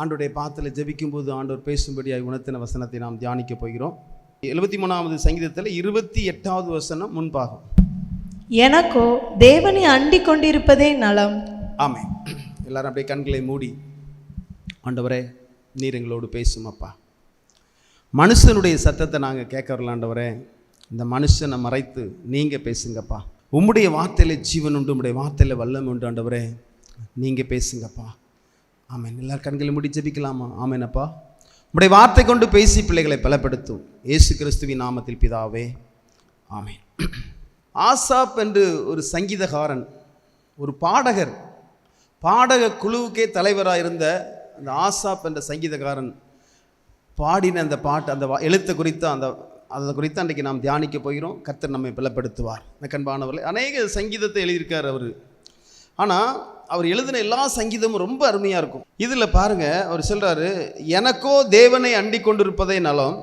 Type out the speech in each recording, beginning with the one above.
ஆண்டோடைய பாத்தில் ஜெபிக்கும் போது ஆண்டவர் பேசும்படியாக உணர்த்தின வசனத்தை நாம் தியானிக்க போகிறோம். 73வது சங்கீதத்தில் 28வது வசனம் முன்பாகும். எனக்கோ தேவனை அண்டிக் கொண்டிருப்பதே நலம். ஆமென். எல்லாரும் அப்படியே கண்களை மூடி, ஆண்டவரே நீர் எங்களோடு பேசும் அப்பா. மனுஷனுடைய சத்தத்தை நாங்கள் கேட்க வரல ஆண்டவரே, இந்த மனுஷனை மறைத்து நீங்கள் பேசுங்கப்பா. உம்முடைய வார்த்தையில் ஜீவன் உண்டு, உம்முடைய வார்த்தையில் வல்லமை உண்டு ஆண்டவரே, நீங்கள் பேசுங்கப்பா. ஆமென். எல்லாரும் கண்களை மூடி ஜெபிக்கலாமா? ஆமென் அப்பா. உம்முடைய வார்த்தை கொண்டு பேசி பிள்ளைகளை பலப்படுத்தும் இயேசு கிறிஸ்துவின் நாமத்தில் பிதாவே, ஆமென். ஆசாப் என்று ஒரு சங்கீதகாரன், ஒரு பாடகர், பாடக குழுவுக்கே தலைவராக இருந்த அந்த ஆசாப் என்ற சங்கீதகாரன் பாடின அந்த பாட்டு, அந்த எழுத்தை குறித்து அதை குறித்து அன்றைக்கு நாம் தியானிக்க போகிறோம். கர்த்தர் நம்மை பலப்படுத்துவார். கண்பானவர்களே, அநேக சங்கீதத்தை எழுதியிருக்கார் அவர். ஆனால் அவர் எழுதின எல்லா சங்கீதமும் ரொம்ப அருமையாக இருக்கும். இதில் பாருங்கள், அவர் சொல்கிறாரு, எனக்கோ தேவனை அண்டிக் கொண்டிருப்பதே நலம்,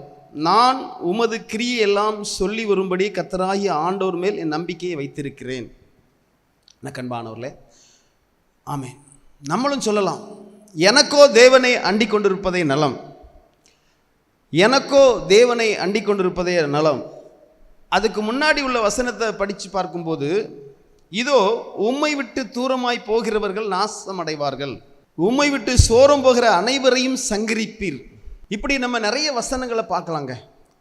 நான் உமது கிரியை எல்லாம் சொல்லி வரும்படி கர்த்தராகிய ஆண்டவர் மேல் என் நம்பிக்கையை வைத்திருக்கிறேன். கண்பானவர்களே, ஆமென். நம்மளும் சொல்லலாம், எனக்கோ தேவனை அண்டிக் கொண்டிருப்பதே நலம், எனக்கோ தேவனை அண்டிக் கொண்டிருப்பதே நலம். அதுக்கு முன்னாடி உள்ள வசனத்தை படித்து பார்க்கும்போது, இதோ உம்மை விட்டு தூரமாய் போகிறவர்கள் நாசம் அடைவார்கள், உம்மை விட்டு சோரம் போகிற அனைவரையும் சங்கரிப்பீர். இப்படி நம்ம நிறைய வசனங்களை பார்க்கலாங்க.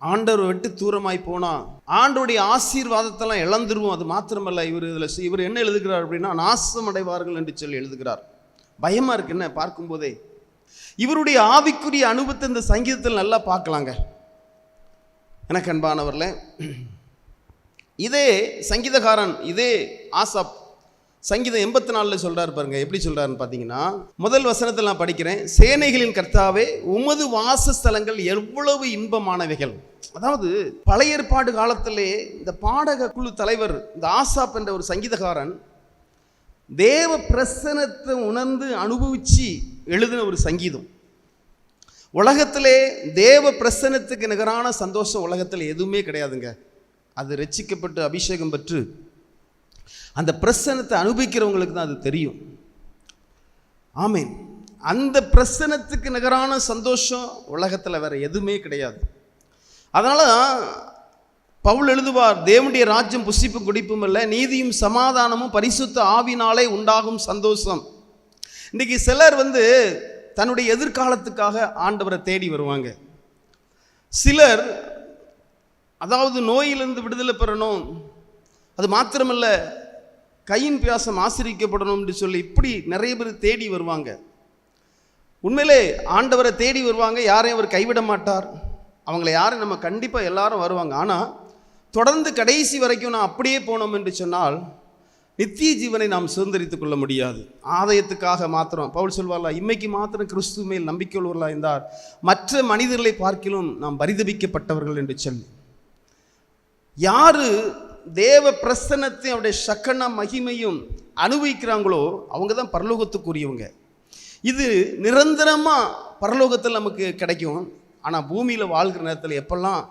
ஆண்டவர் விட்டு தூரமாய் போனால் ஆண்டோடைய ஆசீர்வாதத்தெல்லாம் இழந்துருவோம். அது மாத்திரமல்ல, இவர் என்ன எழுதுகிறார் அப்படின்னா, நாசம் அடைவார்கள் என்று சொல்லி எழுதுகிறார். பயமாக இருக்கு என்ன பார்க்கும்போதே. இவருடைய ஆவிக்குரிய அனுபவத்தை இந்த சங்கீதத்தில் நல்லா பார்க்கலாங்க. எனக்கு அன்பானவர்களே, இதே சங்கீதகாரன், இதே ஆசாப் சங்கீதம் 84 சொல்றாரு பாருங்க. எப்படி சொல்றாருன்னு பார்த்தீங்கன்னா, முதல் வசனத்தில் நான் படிக்கிறேன், சேனைகளின் கர்த்தாவே உமது வாசஸ்தலங்கள் எவ்வளவு இன்பமானவைகள். அதாவது பழைய ஏற்பாடு காலத்திலே இந்த பாடக குழு தலைவர் இந்த ஆசாப் என்ற ஒரு சங்கீதகாரன் தேவ பிரசன்னத்தை உணர்ந்து அனுபவிச்சு எழுதின ஒரு சங்கீதம். உலகத்திலே தேவ பிரசன்னத்துக்கு நிகரான சந்தோஷம் உலகத்தில் எதுவுமே கிடையாதுங்க. அது ரட்சிக்கப்பட்டு அபிஷேகம் பெற்று அந்த பிரசன்னத்தை அனுபவிக்கிறவங்களுக்கு தான் அது தெரியும். ஆமென். அந்த பிரசன்னத்துக்கு நிகரான சந்தோஷம் உலகத்தில் வேற எதுவுமே கிடையாது. அதனால பவுல் எழுதுவார், தேவனுடைய ராஜ்யம் புசிப்பும் குடிப்பும் அல்ல, நீதியும் சமாதானமும் பரிசுத்த ஆவினாலே உண்டாகும் சந்தோஷம். இன்றைக்கி சிலர் தன்னுடைய எதிர்காலத்துக்காக ஆண்டவரை தேடி வருவாங்க. சிலர் அதாவது நோயிலிருந்து விடுதலை பெறணும், அது மாத்திரமல்ல கையின் பியாசம் ஆசீர்வதிக்கப்படணும் என்று சொல்லி இப்படி நிறைய பேர் தேடி வருவாங்க. உண்மையிலே ஆண்டவரை தேடி வருவாங்க, யாரையும் அவர் கைவிட மாட்டார். அவங்கள யாரும் நம்ம கண்டிப்பாக எல்லாரும் வருவாங்க. ஆனால் தொடர்ந்து கடைசி வரைக்கும் நான் அப்படியே போனோம் என்று சொன்னால் நித்திய ஜீவனை நாம் சுதந்திரித்துக் கொள்ள முடியாது. ஆதாயத்துக்காக மாத்திரம் பவுல் சொல்வார்ல, இம்மைக்கு மாத்திரம் கிறிஸ்து மேல் நம்பிக்கை உள்ளவர்களா இருந்தார், மற்ற மனிதர்களை பார்க்கிலும் நாம் பரிதபிக்கப்பட்டவர்கள் என்று சொல்லி, யாரு தேவ பிரசன்னத்தையும் அவருடைய சக்கன மகிமையும் அனுபவிக்கிறாங்களோ அவங்க தான் பரலோகத்துக்குரியவங்க. இது நிரந்தரமாக பரலோகத்தில் நமக்கு கிடைக்கும். ஆனால் பூமியில் வாழ்கிற நேரத்தில் எப்பெல்லாம்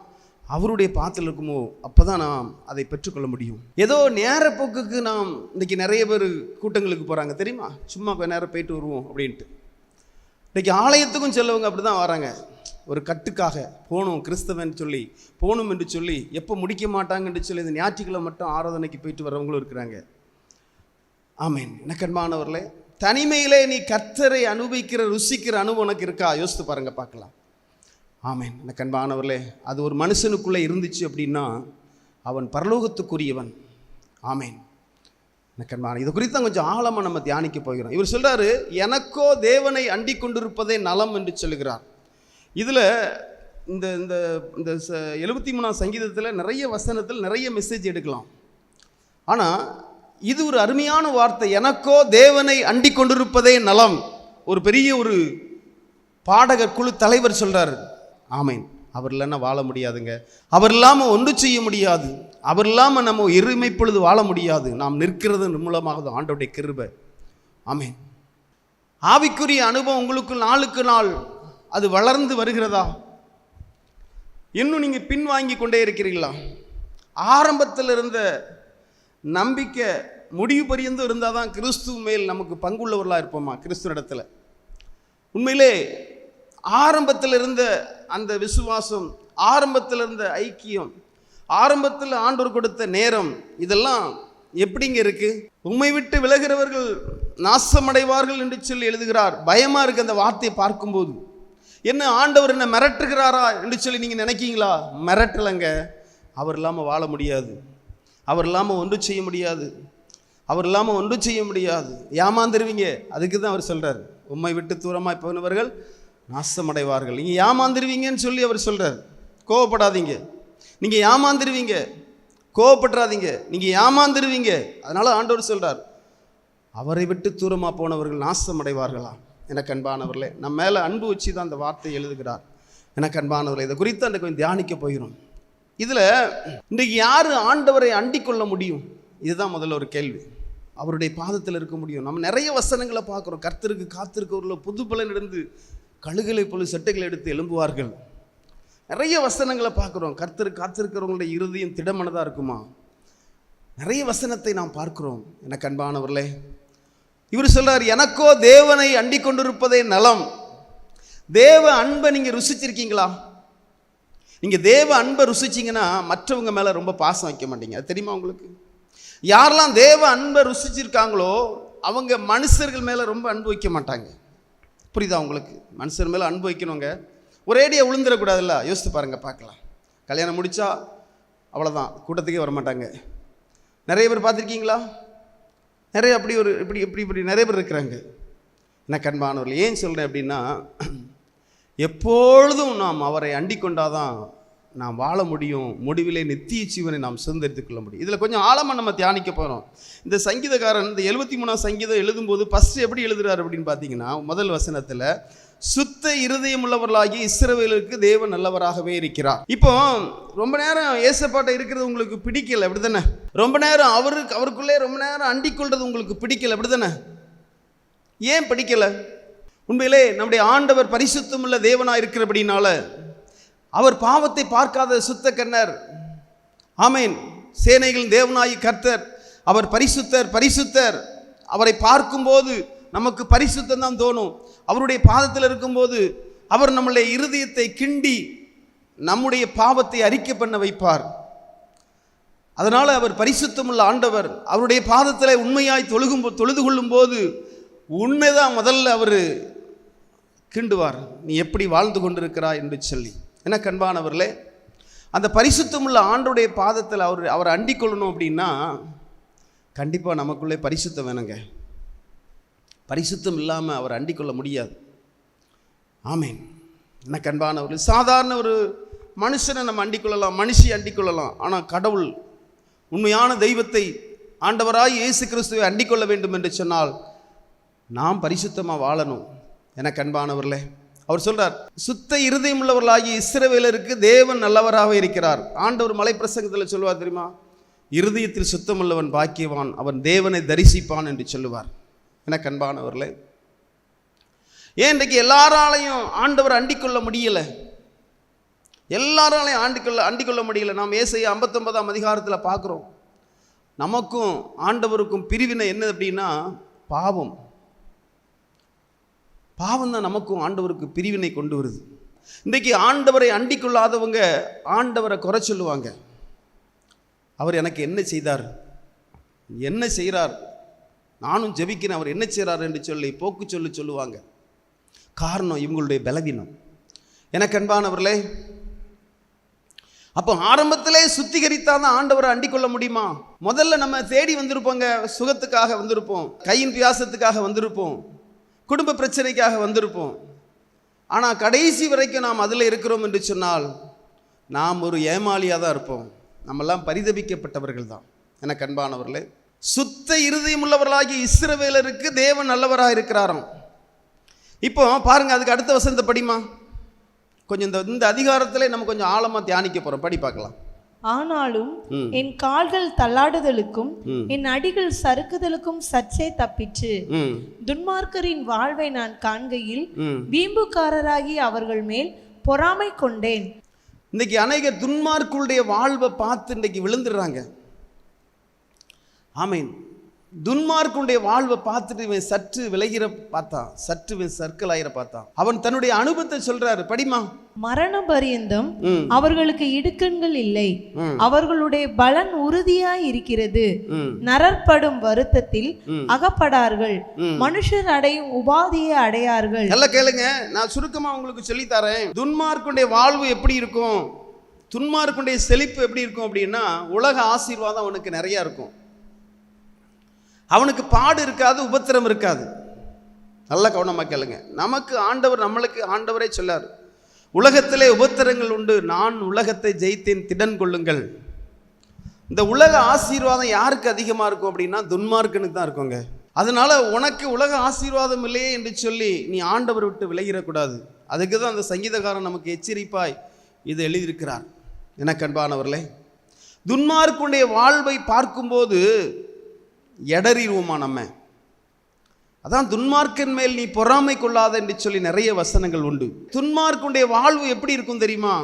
அவருடைய பாத்தில் இருக்குமோ அப்போ தான் நாம் அதை பெற்றுக்கொள்ள முடியும். ஏதோ நேர போக்குக்கு நாம் இன்றைக்கி நிறைய பேர் கூட்டங்களுக்கு போகிறாங்க தெரியுமா, சும்மா கொஞ்ச நேரம் போயிட்டு வருவோம் அப்படின்ட்டு. இன்றைக்கி ஆலயத்துக்கும் செல்லவங்க அப்படி தான் வராங்க, ஒரு கட்டுக்காக போகணும், கிறிஸ்தவன் சொல்லி போகணும் என்று சொல்லி எப்போ முடிக்க மாட்டாங்க என்று சொல்லி இந்த ஞாயிற்றுக்கிழமை மட்டும் ஆராதனைக்கு போயிட்டு வரவங்களும் இருக்கிறாங்க. ஆமென். எனக்கன்பானவர்களே, தனிமையிலே நீ கர்த்தரை அனுபவிக்கிற ருசிக்கிற அனுபவம் உனக்கு இருக்கா? யோசித்து பாருங்கள், பார்க்கலாம். ஆமென். எனக்கன்பானவர்களே, அது ஒரு மனுஷனுக்குள்ளே இருந்துச்சு அப்படின்னா அவன் பரலோகத்துக்குரியவன். ஆமென். எனக்கன்பான இது குறித்து தான் கொஞ்சம் ஆழமாக நம்ம தியானிக்க போகிறோம். இவர் சொல்கிறாரு, எனக்கோ தேவனை அண்டிக் கொண்டிருப்பதே நலம் என்று சொல்லுகிறார். இதில் இந்த இந்த இந்த 73ஆம் சங்கீதத்தில் நிறைய வசனத்தில் நிறைய மெசேஜ் எடுக்கலாம். ஆனால் இது ஒரு அருமையான வார்த்தை, எனக்கோ தேவனை அண்டிக் கொண்டிருப்பதே நலம். ஒரு பெரிய ஒரு பாடகர் குழு தலைவர் சொல்கிறார். ஆமென். அவர் இல்லைன்னா வாழ முடியாதுங்க, அவர் இல்லாமல் ஒன்று செய்ய முடியாது, அவர் இல்லாமல் நம்ம இருமைப்பொழுது வாழ முடியாது. நாம் நிற்கிறது மூலமாக ஆண்டவருடைய கிருபை. ஆமென். ஆவிக்குரிய அனுபவம் உங்களுக்கு நாளுக்கு நாள் அது வளர்ந்து வருகிறதா? இன்னும் நீங்கள் பின்வாங்கி கொண்டே இருக்கிறீங்களா? ஆரம்பத்தில் இருந்த நம்பிக்கை முடிவு பரியந்தும் இருந்தால் தான் கிறிஸ்துவ மேல் நமக்கு பங்குள்ளவர்களாக இருப்போமா? கிறிஸ்துவ இடத்துல உண்மையிலே ஆரம்பத்தில் இருந்த அந்த விசுவாசம், ஆரம்பத்தில் இருந்த ஐக்கியம், ஆரம்பத்தில் ஆண்டவர் கொடுத்த நேரம், இதெல்லாம் எப்படிங்க இருக்கு? உம்மை விட்டு விலகிறவர்கள் நாசமடைவார்கள் என்று சொல்லி எழுதுகிறார். பயமா இருக்கு அந்த வார்த்தையை பார்க்கும்போது. என்ன ஆண்டவர் என்ன மிரட்டுகிறாரா என்று சொல்லி நீங்க நினைக்கீங்களா? மிரட்டலைங்க. அவர் இல்லாமல் வாழ முடியாது, அவர் இல்லாமல் ஒன்றும் செய்ய முடியாது, அவர் இல்லாமல் ஒன்றும் செய்ய முடியாது. ஏமாந்துருவீங்க. அதுக்கு தான் அவர் சொல்றார், உம்மை விட்டு தூரமாய் போனவர்கள் நாசமடைவார்கள். நீங்கள் ஏமாந்துருவீங்கன்னு சொல்லி அவர் சொல்றார். கோவப்படாதீங்க, நீங்க ஏமாந்துருவீங்க, கோவப்படாதீங்க, நீங்க ஏமாந்துருவீங்க. அதனால ஆண்டவர் சொல்றார், அவரை விட்டு தூரமாக போனவர்கள் நாசமடைவார்களா? எனக்கு அன்பானவர்களே, நம்ம மேலே அன்பு வச்சு தான் அந்த வார்த்தை எழுதுகிறார். எனக்கு அன்பானவர்களே, இதை குறித்து அந்த கொஞ்சம் தியானிக்க போகிறோம். இதில் இன்றைக்கு யார் ஆண்டவரை அண்டிக் கொள்ள முடியும்? இதுதான் முதல்ல ஒரு கேள்வி. அவருடைய பாதத்தில் இருக்க முடியும். நம்ம நிறைய வசனங்களை பார்க்குறோம். கர்த்தருக்கு காத்திருக்கவர்கள் புது பலன் எடுத்து கழுகளை போல செட்டைகளை எடுத்து எழும்புவார்கள். நிறைய வசனங்களை பார்க்குறோம். கர்த்தருக்கு காத்திருக்கிறவங்களுடைய இருதயம் திடமனதாக இருக்குமா? நிறைய வசனத்தை நாம் பார்க்கிறோம். எனக்கு அன்பானவர்களே, இவர் சொல்றார், எனக்கோ தேவனை அண்டிக் கொண்டிருப்பதே நலம். தேவ அன்பை நீங்கள் ருசிச்சிருக்கீங்களா? நீங்கள் தேவ அன்பை ருசிச்சிங்கன்னா மற்றவங்க மேலே ரொம்ப பாசம் வைக்க மாட்டீங்க. அது தெரியுமா உங்களுக்கு? யாரெல்லாம் தேவ அன்பை ருசிச்சிருக்காங்களோ அவங்க மனுஷர்கள் மேலே ரொம்ப அன்பு வைக்க மாட்டாங்க. புரியுதா உங்களுக்கு? மனுஷர் மேலே அன்பு வைக்கணுங்க. ஒரேடியாக விழுந்துடக்கூடாதுல்ல. யோசித்து பாருங்கள், பார்க்கலாம். கல்யாணம் முடித்தா அவ்வளோதான், கூட்டத்துக்கே வரமாட்டாங்க. நிறைய பேர் பார்த்துருக்கீங்களா? நிறைய அப்படி ஒரு இப்படி நிறைய பேர் இருக்கிறாங்க. எனக்கு அன்பானவர்கள், ஏன் சொல்கிறேன் அப்படின்னா, எப்பொழுதும் நாம் அவரை அண்டிக் கொண்டாதான் நாம் வாழ முடியும். முடிவிலே நித்திய ஜீவனை நாம் சுதந்திரித்துக் கொள்ள முடியும். இதில் கொஞ்சம் ஆழமாக நம்ம தியானிக்க போகிறோம். இந்த சங்கீதக்காரன் இந்த 73ஆம் சங்கீதம் எழுதும்போது ஃபஸ்ட்டு எப்படி எழுதுறாரு அப்படின்னு பார்த்தீங்கன்னா, முதல் வசனத்தில், சுத்த இருதயம் உள்ளவர்களாகி இஸ்ரவேலுக்கு தேவன் நல்லவராகவே இருக்கிறார். இப்போ ரொம்ப நேரம் ஏசப்பாட்ட இருக்கிறது உங்களுக்கு பிடிக்கல, அப்படி தானே? ரொம்ப நேரம் அவருக்குள்ளே ரொம்ப நேரம் அண்டிக் கொள்வது உங்களுக்கு பிடிக்கல, அப்படி தானே? ஏன் பிடிக்கல? உண்மையிலே நம்முடைய ஆண்டவர் பரிசுத்தமுள்ள தேவனாக இருக்கிறபடினால, அவர் பாவத்தை பார்க்காத சுத்த கண்ணர். ஆமேன். சேனைகளின் தேவனாகி கர்த்தர், அவர் பரிசுத்தர் பரிசுத்தர். அவரை பார்க்கும்போது நமக்கு பரிசுத்தம் தான் தோணும். அவருடைய பாதத்தில் இருக்கும்போது அவர் நம்முடைய இருதயத்தை கிண்டி நம்முடைய பாவத்தை அறிக்கை பண்ண வைப்பார். அதனால் அவர் பரிசுத்தமுள்ள ஆண்டவர். அவருடைய பாதத்தில் உண்மையாய் தொழுது கொள்ளும் போது உண்மைதான் முதல்ல அவர் கிண்டுவார். நீ எப்படி வாழ்ந்து கொண்டிருக்கிறாய் என்று சொல்லி. எனக்கு அன்பானவர்களே, அந்த பரிசுத்தமுள்ள ஆண்டோடைய பாதத்தில் அவரை அண்டிக் கொள்ளணும் அப்படின்னா கண்டிப்பாக நமக்குள்ளே பரிசுத்தம் வேணுங்க. பரிசுத்தம் இல்லாமல் அவரை அண்டிக் கொள்ள முடியாது. ஆமேன். எனக்கு அன்பானவர்கள், சாதாரண ஒரு மனுஷனை நம்ம அண்டிக் கொள்ளலாம், மனுஷியை அண்டிக் கொள்ளலாம். ஆனால் கடவுள், உண்மையான தெய்வத்தை, ஆண்டவராய் இயேசு கிறிஸ்துவை அண்டிக் கொள்ள வேண்டும் என்று சொன்னால் நாம் பரிசுத்தமாக வாழணும். எனக்கு அன்பானவர்களே, அவர் சொல்றார், சுத்த இருதயம் உள்ளவர்களாகிய இஸ்ரவேலருக்கு தேவன் நல்லவராக இருக்கிறார். ஆண்டவர் மலை பிரசங்கத்தில் சொல்லுவார் தெரியுமா? இருதயத்தில் சுத்தமுள்ளவன் பாக்கியவான், அவன் தேவனை தரிசிப்பான் என்று சொல்லுவார். எனக்கு அன்பானவர்களே, ஏன் இன்றைக்கு எல்லாராலையும் ஆண்டவர் அண்டிக் கொள்ள முடியல? எல்லாராலையும் அண்டிக் கொள்ள முடியல. நாம் ஏசாயா 59ஆம் அதிகாரத்தில் பார்க்குறோம். நமக்கும் ஆண்டவருக்கும் பிரிவினை என்ன அப்படின்னா பாவம். பாவம் தான் நமக்கும் ஆண்டவருக்கு பிரிவினை கொண்டு வருது. இன்றைக்கு ஆண்டவரை அண்டிக் கொள்ளாதவங்க ஆண்டவரை குறை சொல்லுவாங்க. அவர் எனக்கு என்ன செய்தார், என்ன செய்கிறார், நானும் ஜெபிக்கிறேன், அவர் என்ன செய்கிறார் என்று சொல்லி போக்கு சொல்லுவாங்க. காரணம் இவங்களுடைய பலவீனம். எனக்கு அன்பானவர்களே, அப்போ ஆரம்பத்திலே சுத்திகரித்தால் தான் ஆண்டவரை அண்டிக் கொள்ள முடியுமா? முதல்ல நம்ம தேடி வந்திருப்போங்க, சுகத்துக்காக வந்திருப்போம், கையின் பியாசத்துக்காக வந்திருப்போம், குடும்ப பிரச்சனைக்காக வந்திருப்போம். ஆனால் கடைசி வரைக்கும் நாம் அதில் இருக்கிறோம் என்று சொன்னால் நாம் ஒரு ஏமாளியாக தான் இருப்போம். நம்மெல்லாம் பரிதபிக்கப்பட்டவர்கள் தான். எனக்கு அன்பானவர்களே, சுத்த இருதயம் உள்ளவர்களாகி இஸ்ரவேலருக்கு தேவன் நல்லவராக இருக்கிறாராம். இப்போ பாருங்க, அதுக்கு அடுத்த வசனத்தை படிமா. கொஞ்சம் இந்த அதிகாரத்திலே நம்ம கொஞ்சம் ஆழமாக தியானிக்க போகிறோம். படி பார்க்கலாம். ஆனாலும் என் கால்கள் தள்ளாடுதலுக்கும் என் அடிகள் சறுக்குதலுக்கும் சற்றே தப்பிற்று. துன்மார்க்கரின் வாழ்வை நான் காண்கையில் வீம்புக்காரராகி அவர்கள் மேல் பொறாமை கொண்டேன். இன்னைக்கு அநேகர் துன்மார்க்குடைய வாழ்வை பார்த்து இன்னைக்கு விழுந்துடுறாங்க. ஆமீன். துன்மார்க்கனுடைய வாழ்வை பார்த்துட்டு இவன் சற்று விலகிற பார்த்தான், சற்று இவன் சர்க்கிள் ஆகிற பார்த்தான். அவன் தன்னுடைய அனுபவத்தை சொல்றாரு, படிமா. மரண பரியந்தம் அவர்களுக்கு இடுக்கண்கள் இல்லை, அவர்களுடைய பலன் உறுதியாய் இருக்கிறது. நரற்படும் வருத்தத்தில் அகப்படார்கள், மனுஷர் அடையும் உபாதியை அடையார்கள். நல்லா கேளுங்க, நான் சுருக்கமா உங்களுக்கு சொல்லி தரேன். துன்மார்க்கனுடைய வாழ்வு எப்படி இருக்கும், துன்மார்க்கனுடைய செழிப்பு எப்படி இருக்கும் அப்படின்னா, உலக ஆசீர்வாதம் அவனுக்கு நிறைய இருக்கும். அவனுக்கு பாடு இருக்காது, உபத்திரம் இருக்காது. நல்ல கவனமாக கேளுங்க. நமக்கு ஆண்டவர், நம்மளுக்கு ஆண்டவரே சொல்லார், உலகத்திலே உபத்திரங்கள் உண்டு, நான் உலகத்தை ஜெயித்தேன், திடன் கொள்ளுங்கள். இந்த உலக ஆசீர்வாதம் யாருக்கு அதிகமாக இருக்கும் அப்படின்னா துன்மார்க்கனுக்கு தான் இருக்குங்க. அதனால உனக்கு உலக ஆசீர்வாதம் இல்லையே என்று சொல்லி நீ ஆண்டவர் விட்டு விலகிடக்கூடாது. அதுக்கு தான் அந்த சங்கீதக்காரன் நமக்கு எச்சரிப்பாய் இது எழுதியிருக்கிறார். எனக்கு அன்பானவர்களே, துன்மார்க்கனுடைய வாழ்வை பார்க்கும்போது எடறிடுவோமா நம்ம. அதான் துன்மார்க்கன் மேல் நீ பொறாமை கொள்ளாத என்று சொல்லி நிறைய வசனங்கள் உண்டு. துன்மார்க்கனுடைய வாழ்வு எப்படி இருக்கும் தெரியுமா?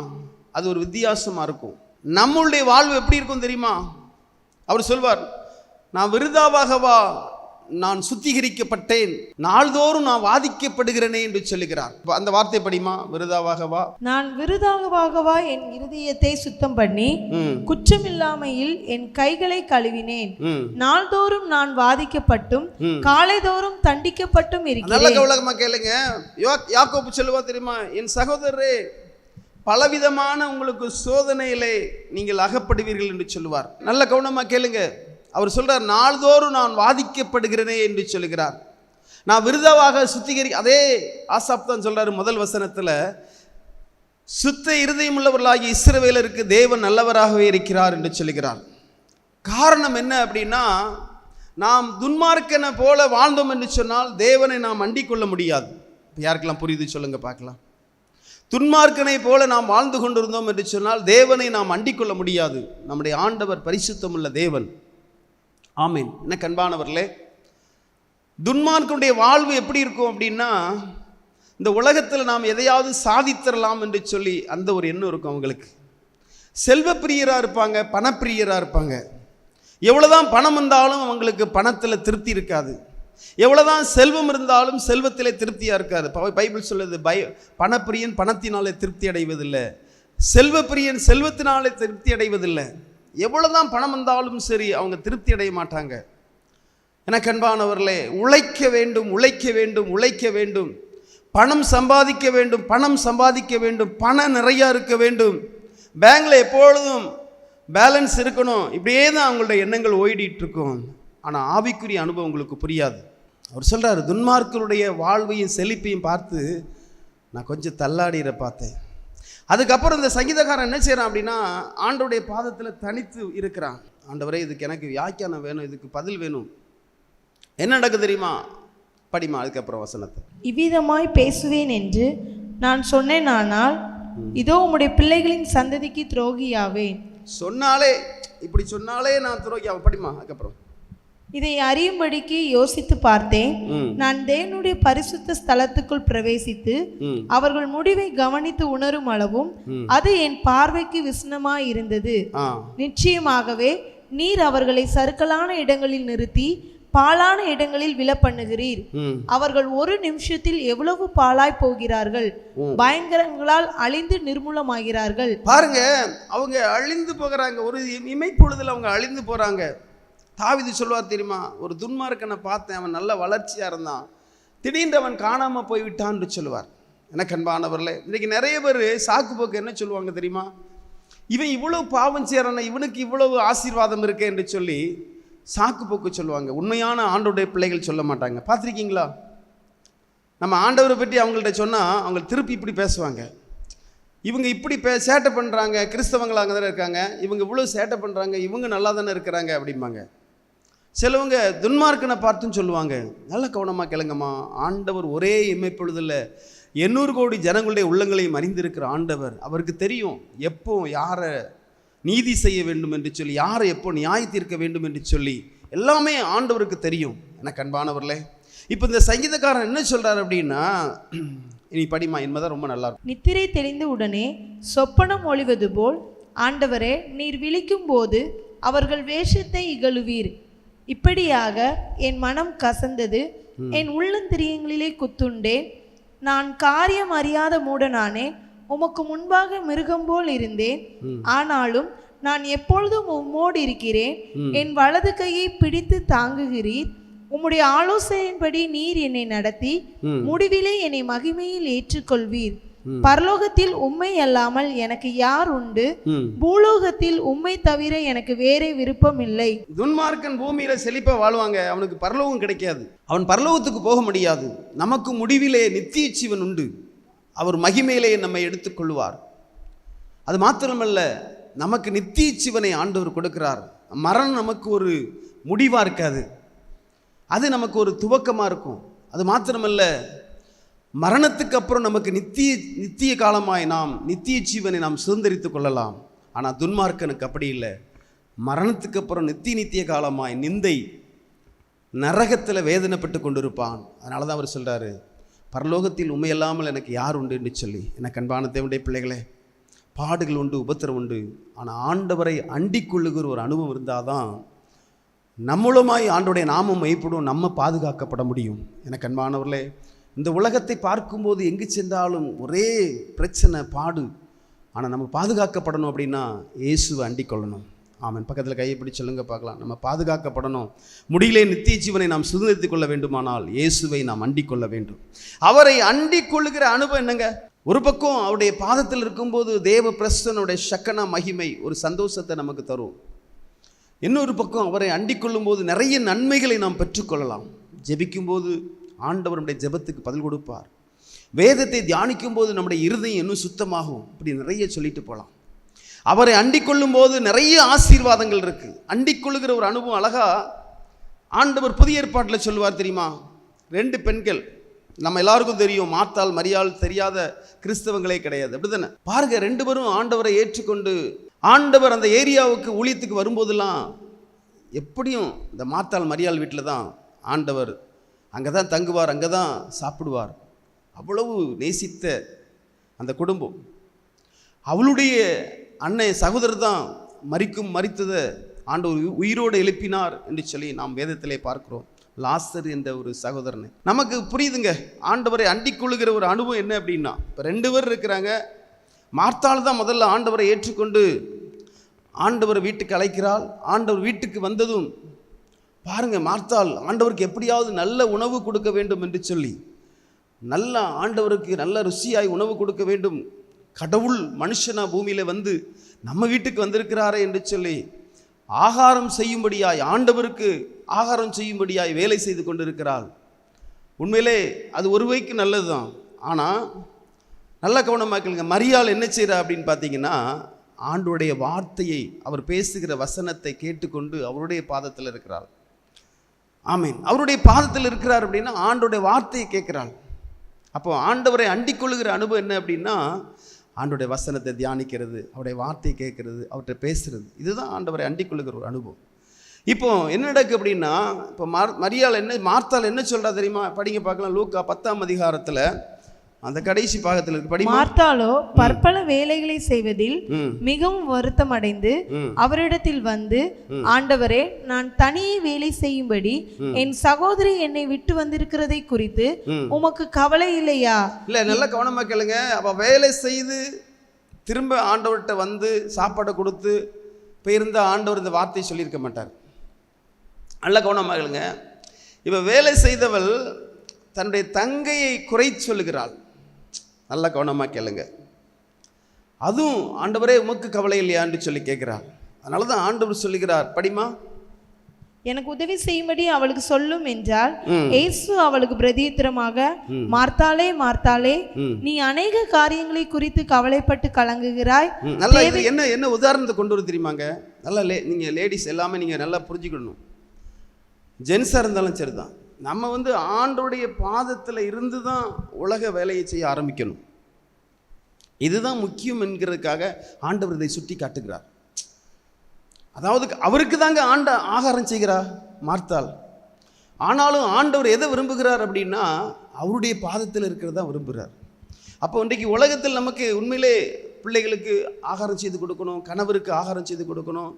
அது ஒரு வித்தியாசமா இருக்கும். நம்மளுடைய வாழ்வு எப்படி இருக்கும் தெரியுமா? அவர் சொல்வார், நான் விருதாவாகவா நான் சுத்திகரிக்கப்பட்டேன், நாள்தோறும் நான் வாதிக்கப்படுகிறேனே என்று சொல்லுகிறார். அந்த வார்த்தை படிமா, விருதாவாகவா. நான் விருதாவாகவா என் இருதயத்தை சுத்தம் பண்ணி குற்றமில்லாமையில் என் கைகளை கழுவினேன். நாள்தோறும் நான் வாதிக்கப்பட்டும் காலைதோறும் தண்டிக்கப்பட்டும் இருக்கிறேன். நல்ல கவனமா கேளுங்க. யாக்கோபு சொல்லுவா தெரியுமா, என் சகோதரரே, பலவிதமான உங்களுக்கு சோதனையிலே நீங்கள் அகப்படுவீர்கள் என்று சொல்லுவார். நல்ல கவனமா கேளுங்க. அவர் சொல்றார், நாள்தோறும் நான் வாதிக்கப்படுகிறேனே என்று சொல்லுகிறார். நான் விருதாவாக அதே ஆசாப் தான் சொல்றாரு முதல் வசனத்துல, சுத்த இருதயம் உள்ளவர்களாகிய இஸ்ரவேலருக்கு தேவன் நல்லவராகவே இருக்கிறார் என்று சொல்லுகிறார். காரணம் என்ன அப்படின்னா, நாம் துன்மார்க்கனை போல வாழ்ந்தோம் என்று சொன்னால் தேவனை நாம் அண்டிக் கொள்ள முடியாது. யாருக்கெல்லாம் புரியுது சொல்லுங்க பார்க்கலாம். துன்மார்க்கனை போல நாம் வாழ்ந்து கொண்டிருந்தோம் என்று சொன்னால் தேவனை நாம் அண்டிக் கொள்ள முடியாது. நம்முடைய ஆண்டவர் பரிசுத்தம் உள்ள தேவன். ஆமீன். என்ன கண்பானவர்களே, துன்மார்க்கனுடைய வாழ்வு எப்படி இருக்கும் அப்படின்னா, இந்த உலகத்தில் நாம் எதையாவது சாதித்தரலாம் என்று சொல்லி அந்த ஒரு எண்ணம் இருக்கும் அவங்களுக்கு. செல்வ பிரியராக இருப்பாங்க, பணப்பிரியராக இருப்பாங்க. எவ்வளோதான் பணம் இருந்தாலும் அவங்களுக்கு பணத்தில் திருப்தி இருக்காது. எவ்வளோதான் செல்வம் இருந்தாலும் செல்வத்திலே திருப்தியாக இருக்காது. பைபிள் சொல்லுது, பணப்பிரியன் பணத்தினாலே திருப்தி அடைவதில்லை, செல்வ பிரியன் செல்வத்தினாலே திருப்தி அடைவதில்லை. எவ்வளோதான் பணம் வந்தாலும் சரி அவங்க திருப்தி அடைய மாட்டாங்க. எனக்கு அன்பானவர்களே, உழைக்க வேண்டும், உழைக்க வேண்டும், உழைக்க வேண்டும், பணம் சம்பாதிக்க வேண்டும், பணம் சம்பாதிக்க வேண்டும், பணம் நிறையா இருக்க வேண்டும், பேங்கில் எப்பொழுதும் பேலன்ஸ் இருக்கணும். இப்படியே தான் அவங்களுடைய எண்ணங்கள் ஓடிட்டு இருக்கும். ஆனால் ஆவிக்குரிய அனுபவம் உங்களுக்கு புரியாது. அவர் சொல்கிறார், துன்மார்க்கருடைய வாழ்வையும் செழிப்பையும் பார்த்து நான் கொஞ்சம் தள்ளாடிற பார்த்தேன். அதுக்கப்புறம் இந்த சங்கீதக்காரன் என்ன செய்கிறான் அப்படின்னா, ஆண்டவருடைய பாதத்தில் தனித்து இருக்கிறான். ஆண்டவரே, இதுக்கு எனக்கு வியாக்கியானம் வேணும், இதுக்கு பதில் வேணும். என்ன நடக்குது தெரியுமா? படிமா அதுக்கப்புறம் வசனத்தை. இவ்விதமாய் பேசுவேன் என்று நான் சொன்னேன், ஆனால் இதோ உம்முடைய பிள்ளைகளின் சந்ததிக்கு துரோகியாவேன். சொன்னாலே, இப்படி சொன்னாலே நான் துரோகியாவேன். படிமா அதுக்கப்புறம். இதை அறியும்படிக்கு யோசித்து பார்த்தேன். நான் தேவனுடைய பரிசுத்த ஸ்தலத்துக்குள் பிரவேசித்து அவர்கள் முடிவை கவனித்து உணரும் அளவும் அது என் பார்வைக்கு விசனமாய் இருந்தது. நிச்சயமாகவே நீர் அவர்களை சறுக்கலான இடங்களில் நிறுத்தி பாழான இடங்களில் விழ பண்ணுகிறீர். அவர்கள் ஒரு நிமிஷத்தில் எவ்வளவு பாழாய் போகிறார்கள், பயங்கரங்களால் அழிந்து நிர்மூலமாகிறார்கள். பாருங்க, அவங்க அழிந்து போகிறாங்க. ஒரு இமைப்பொழுதுல அவங்க அழிந்து போறாங்க. தாவீது சொல்வார் தெரியுமா, ஒரு துன்மார்க்கனை பார்த்தேன், அவன் நல்ல வளர்ச்சியாக இருந்தான், திடீர்னு அவன் காணாமல் போய்விட்டான்னு சொல்லுவார். எனக்கு அன்பானவர்களே, இன்றைக்கி நிறைய பேர் சாக்கு போக்கு என்ன சொல்லுவாங்க தெரியுமா, இவன் இவ்வளவு பாவம் செய்கிறான், இவனுக்கு இவ்வளவு ஆசீர்வாதம் இருக்கே என்று சொல்லி சாக்கு போக்கு சொல்லுவாங்க. உண்மையான ஆண்டவருடைய பிள்ளைகள் சொல்ல மாட்டாங்க. பார்த்துருக்கீங்களா? நம்ம ஆண்டவரை பற்றி அவங்கள்ட்ட சொன்னால் அவங்க திருப்பி இப்படி பேசுவாங்க. இவங்க இப்படி சேட்டை பண்ணுறாங்க, கிறிஸ்தவங்கள் அங்கே தானே இருக்காங்க, இவங்க இவ்வளோ சேட்டை பண்ணுறாங்க, இவங்க நல்லா தானே இருக்கிறாங்க அப்படிம்பாங்க. சிலவங்க துன்மார்க்கனை பார்த்துன்னு சொல்லுவாங்க. நல்ல கவனமாக கேளுங்கம்மா, ஆண்டவர் ஒரே இமைப்பொழுதில் 800 கோடி ஜனங்களுடைய உள்ளங்களையும் அறிந்திருக்கிற ஆண்டவர். அவருக்கு தெரியும் எப்போ யாரை நீதி செய்ய வேண்டும் என்று சொல்லி, யாரை எப்போ நியாய தீர்க்க வேண்டும் என்று சொல்லி எல்லாமே ஆண்டவருக்கு தெரியும். எனக்கு அன்பானவர்களே, இப்போ இந்த சங்கீதக்காரன் என்ன சொல்கிறார் அப்படின்னா, இனி படிமா என்பதான் ரொம்ப நல்லா இருக்கும். நித்திரை தெளிந்த உடனே சொப்பனம் ஒளிவது போல் ஆண்டவரே, நீர் விழிக்கும் போது அவர்கள் வேஷத்தை இகழுவீர். இப்படியாக என் மனம் கசந்தது, என் உள்ளந்திரியங்களிலே குத்துண்டேன். நான் காரியம் அறியாத மூடனானேன். உமக்கு முன்பாக மிருகம் போல் இருந்தேன். ஆனாலும் நான் எப்பொழுதும் உம்மோடு இருக்கிறேன். என் வலது கையை பிடித்து தாங்குகிறீர். உம்முடைய ஆலோசனையின்படி நீர் என்னை நடத்தி முடிவிலே என்னை மகிமையில் ஏற்றுக்கொள்வீர். பரலோகத்தில் உம்மை அல்லாமல் எனக்கு யார் உண்டு? பூலோகத்தில் உம்மை தவிர எனக்கு வேறே விருப்பம் இல்லை. துன்மார்க்கன் பூமியில செழிப்பா வாழ்வாங்க, அவனுக்கு பரலோகம் கிடைக்காது, அவன் பரலோகத்துக்கு போக முடியாது. நமக்கு முடிவிலே நித்திய ஜீவன் உண்டு, அவர் மகிமையிலே நம்மை எடுத்துக்கொள்வார். அது மாத்திரமல்ல, நமக்கு நித்திய ஜீவனை ஆண்டவர் கொடுக்கிறார். மரணம் நமக்கு ஒரு முடிவா இருக்காது, அது நமக்கு ஒரு துவக்கமா இருக்கும். அது மாத்திரமல்ல, மரணத்துக்கு அப்புறம் நமக்கு நித்திய காலமாய் நாம் நித்திய ஜீவனை நாம் சுதந்திரித்து கொள்ளலாம். ஆனால் துன்மார்க்கனுக்கு அப்படி இல்லை. மரணத்துக்கு அப்புறம் நித்திய காலமாய் நிந்தை நரகத்தில் வேதனைப்பட்டு கொண்டிருப்பான். அதனால தான் அவர் சொல்கிறாரு, பரலோகத்தில் உண்மையில்லாமல் எனக்கு யார் உண்டு என்று சொல்லி. எனக்கு அன்பான தேவனுடைய பிள்ளைகளே, பாடுகள் உண்டு, உபத்திரம் உண்டு. ஆனால் ஆண்டவரை அண்டிக் கொள்ளுகிற ஒரு அனுபவம் இருந்தால் தான் நம்மளுமாய் ஆண்டோடைய நாமம் மைப்படும், நம்ம பாதுகாக்கப்பட முடியும். எனக்கு அன்பானவர்களே, இந்த உலகத்தை பார்க்கும்போது எங்கு சென்றாலும் ஒரே பிரச்சனை, பாடு. ஆனால் நம்ம பாதுகாக்கப்படணும் அப்படின்னா இயேசுவை அண்டிக் கொள்ளணும். ஆமாம், பக்கத்தில் கையை பிடிச்சு சொல்லுங்க பார்க்கலாம். நம்ம பாதுகாக்கப்படணும், முடியிலே நித்திய ஜீவனை நாம் சுதந்திரித்துக் கொள்ள வேண்டுமானால் இயேசுவை நாம் அண்டிக் கொள்ள வேண்டும். அவரை அண்டிக் கொள்ளுகிற அனுபவம் என்னங்க? ஒரு பக்கம் அவருடைய பாதத்தில் இருக்கும்போது தேவ பிரசன்னுடைய சக்கன மகிமை ஒரு சந்தோஷத்தை நமக்கு தரும். இன்னொரு பக்கம் அவரை அண்டிக் கொள்ளும் போது நிறைய நன்மைகளை நாம் பெற்றுக்கொள்ளலாம். ஜெபிக்கும்போது ஆண்டவர் நம்முடைய ஜெபத்துக்கு பதில் கொடுப்பார். வேதத்தை தியானிக்கும் போது நம்முடைய இருதயம் இன்னும் சுத்தமாகும். இப்படி நிறைய சொல்லிட்டு போகலாம். அவரை அண்டிக் கொள்ளும் போது நிறைய ஆசீர்வாதங்கள் இருக்கு. அண்டிக் கொள்ளுகிற ஒரு அனுபவம் அழகா ஆண்டவர் புதிய ஏற்பாட்டில் சொல்லுவார் தெரியுமா? 2 பெண்கள், நம்ம எல்லாருக்கும் தெரியும், மார்த்தாள் மரியாள், தெரியாத கிறிஸ்தவங்களே கிடையாது, அப்படிதானே? பாருங்க, 2 பேரும் ஆண்டவரை ஏற்றுக்கொண்டு ஆண்டவர் அந்த ஏரியாவுக்கு ஊழியத்துக்கு வரும்போதெல்லாம் எப்படியும் இந்த மார்த்தாள் மரியாள் வீட்டில் தான் ஆண்டவர் அங்கே தான் தங்குவார், அங்கே தான் சாப்பிடுவார். அவ்வளவு நேசித்த அந்த குடும்பம். அவளுடைய அண்ணன் சகோதரர் தான் மரித்ததை ஆண்டவர் உயிரோடு எழுப்பினார் என்று சொல்லி நாம் வேதத்திலே பார்க்கிறோம். லாசர் என்ற ஒரு சகோதரனை. நமக்கு புரியுதுங்க, ஆண்டவரை அண்டிக் கொள்ளுகிற ஒரு அனுபவம் என்ன அப்படின்னா, இப்போ 2 பேர் இருக்கிறாங்க. மார்த்தாள் தான் முதல்ல ஆண்டவரை ஏற்றுக்கொண்டு ஆண்டவர் வீட்டுக்கு அழைக்கிறாள். ஆண்டவர் வீட்டுக்கு வந்ததும் பாருங்க, மார்த்தாள் ஆண்டவருக்கு எப்படியாவது நல்ல உணவு கொடுக்க வேண்டும் என்று சொல்லி, நல்ல ஆண்டவருக்கு நல்ல ருசியாய் உணவு கொடுக்க வேண்டும், கடவுள் மனுஷனா பூமியில வந்து நம்ம வீட்டுக்கு வந்திருக்கிறாரே என்று சொல்லி ஆகாரம் செய்யும்படியாய், ஆண்டவருக்கு ஆகாரம் செய்யும்படியாய் வேலை செய்து கொண்டிருக்கிறாள். உண்மையிலே அது ஒரு வகைக்கு நல்லது தான். ஆனால் நல்ல கவனமாக்கலுங்க, மரியாள் என்ன செய்கிறா அப்படின்னு பார்த்தீங்கன்னா, ஆண்டவருடைய வார்த்தையை, அவர் பேசுகிற வசனத்தை கேட்டுக்கொண்டு அவருடைய பாதத்தில் இருக்கிறாள். ஆமீன். அவருடைய பாதத்தில் இருக்கிறார் அப்படின்னா ஆண்டவருடைய வார்த்தையை கேட்கிறாள். அப்போ ஆண்டவரை அண்டிக் கொள்ளுகிற அனுபவம் என்ன அப்படின்னா, ஆண்டவருடைய வசனத்தை தியானிக்கிறது, அவருடைய வார்த்தையை கேட்கறது, அவர்கிட்ட பேசுறது. இதுதான் ஆண்டவரை அண்டிக் கொள்ளுகிற ஒரு அனுபவம். இப்போ என்ன நடக்கு அப்படின்னா, இப்போ மார்த்தாள் என்ன சொல்றா தெரியுமா? படிங்க பார்க்கலாம். லூக்கா 10ஆம் அதிகாரத்தில் அந்த கடைசி பாகத்தில் இருக்கு. படி. மார்த்தாளோ பற்பல வேலைகளை செய்வதில் மிகவும் வருத்தம் அடைந்து அவரிடத்தில் வந்து, ஆண்டவரே, நான் தனியே வேலை செய்யும்படி என் சகோதரி என்னை விட்டு வந்திருக்கிறதை குறித்து உமக்கு கவலை இல்லையா? இல்ல, நல்ல கவனமா கேளுங்க. அப்ப வேலை செய்து திரும்ப ஆண்டவர்கிட்ட வந்து சாப்பாடை கொடுத்து போயிருந்த ஆண்டவர் இந்த வார்த்தையை சொல்லியிருக்க மாட்டார். நல்ல கவனமா கேளுங்க. இப்ப வேலை செய்தவள் தன்னுடைய தங்கையை குறை சொல்லுகிறாள். நல்ல கவனமாக கேளுங்க. அதுவும் ஆண்டவரே உமக்கு கவலை இல்லையான்னு சொல்லி கேட்கிறாள். அதனால தான் ஆண்டவர் சொல்லுகிறார், படிமா, எனக்கு உதவி செய்யும்படி அவளுக்கு சொல்லும் என்றால், இயேசு அவளுக்கு பிரதியுத்தரமாக, மார்த்தாளே மார்த்தாளே, நீ அநேக காரியங்களை குறித்து கவலைப்பட்டு கலங்குகிறாய். நல்லா என்ன உதாரணத்தை கொண்டு வர தெரியுமாங்க? நல்லா நீங்கள் லேடிஸ் எல்லாமே நீங்கள் நல்லா புரிஞ்சுக்கணும். ஜென்ஸாக இருந்தாலும் சரிதான், நம்ம ஆண்டவருடைய பாதத்தில் இருந்து தான் உலக வேலையை செய்ய ஆரம்பிக்கணும். இதுதான் முக்கியம் என்கிறதுக்காக ஆண்டவர் இதை சுட்டி காட்டுகிறார். அதாவது அவருக்கு தாங்க ஆகாரம் செய்கிறார் மார்த்தாள். ஆனாலும் ஆண்டவர் எதை விரும்புகிறார் அப்படின்னா, அவருடைய பாதத்தில் இருக்கிறதா விரும்புகிறார். அப்போ இன்றைக்கு உலகத்தில் நமக்கு உண்மையிலே பிள்ளைகளுக்கு ஆகாரம் செய்து கொடுக்கணும், கணவருக்கு ஆகாரம் செய்து கொடுக்கணும்,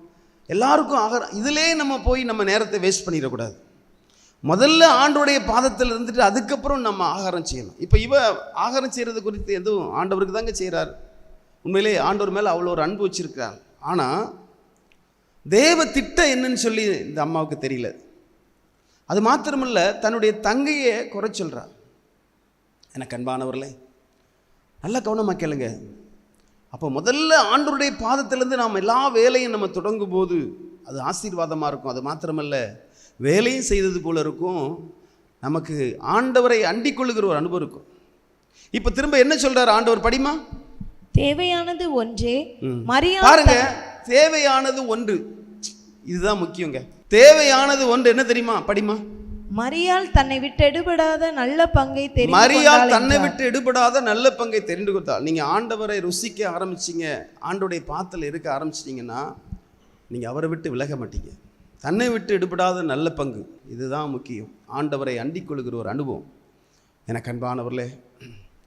எல்லாருக்கும் ஆகாரம். இதிலே நம்ம போய் நம்ம நேரத்தை வேஸ்ட் பண்ணிடக்கூடாது. முதல்ல ஆண்டோடைய பாதத்தில் இருந்துட்டு அதுக்கப்புறம் நம்ம ஆகாரம் செய்யணும். இப்போ ஆகாரம் செய்கிறது குறித்து எதுவும் ஆண்டவருக்கு தாங்க செய்கிறார். உண்மையிலே ஆண்டவர் மேலே அவ்வளோ ஒரு அன்பு வச்சிருக்கிறார். ஆனால் தேவ திட்டம் என்னன்னு சொல்லி இந்த அம்மாவுக்கு தெரியல. அது மாத்திரமில்லை, தன்னுடைய தங்கையை குறை சொல்கிறார். எனக்கு அன்பானவர்களே, நல்லா கவனமாக கேளுங்க. அப்போ முதல்ல ஆண்டவருடைய பாதத்திலேருந்து நாம் எல்லா வேலையும் நம்ம தொடங்கும் போது அது ஆசீர்வாதமாக இருக்கும். அது மாத்திரமல்ல, வேலையும் செய்தது போல இருக்கும், நமக்கு ஆண்டவரை அண்டிக் கொள்ளுகிற ஒரு அனுபவம் இருக்கும். இப்போ திரும்ப என்ன சொல்றார் ஆண்டவர்? படிமா. தேவையானது ஒன்றே. பாருங்க, தேவையானது ஒன்று. இதுதான் முக்கியங்க. தேவையானது ஒன்று என்ன தெரியுமா? படிமா. மரியாள் தன்னை விட்டு எடுபடாத நல்ல பங்கை தெரிந்து மரியாள் தன்னை விட்டு எடுபடாத நல்ல பங்கை தெரிந்து கொடுத்தாள். நீங்க ஆண்டவரை ருசிக்க ஆரம்பிச்சிங்க, ஆண்டோடைய பாத்தில் இருக்க ஆரம்பிச்சிட்டிங்கன்னா நீங்கள் அவரை விட்டு விலக மாட்டீங்க. தன்னை விட்டு எடுபடாத நல்ல பங்கு, இதுதான் முக்கியம். ஆண்டவரை அண்டிக் கொள்கிற ஒரு அனுபவம். எனக்கு அன்பானவர்களே,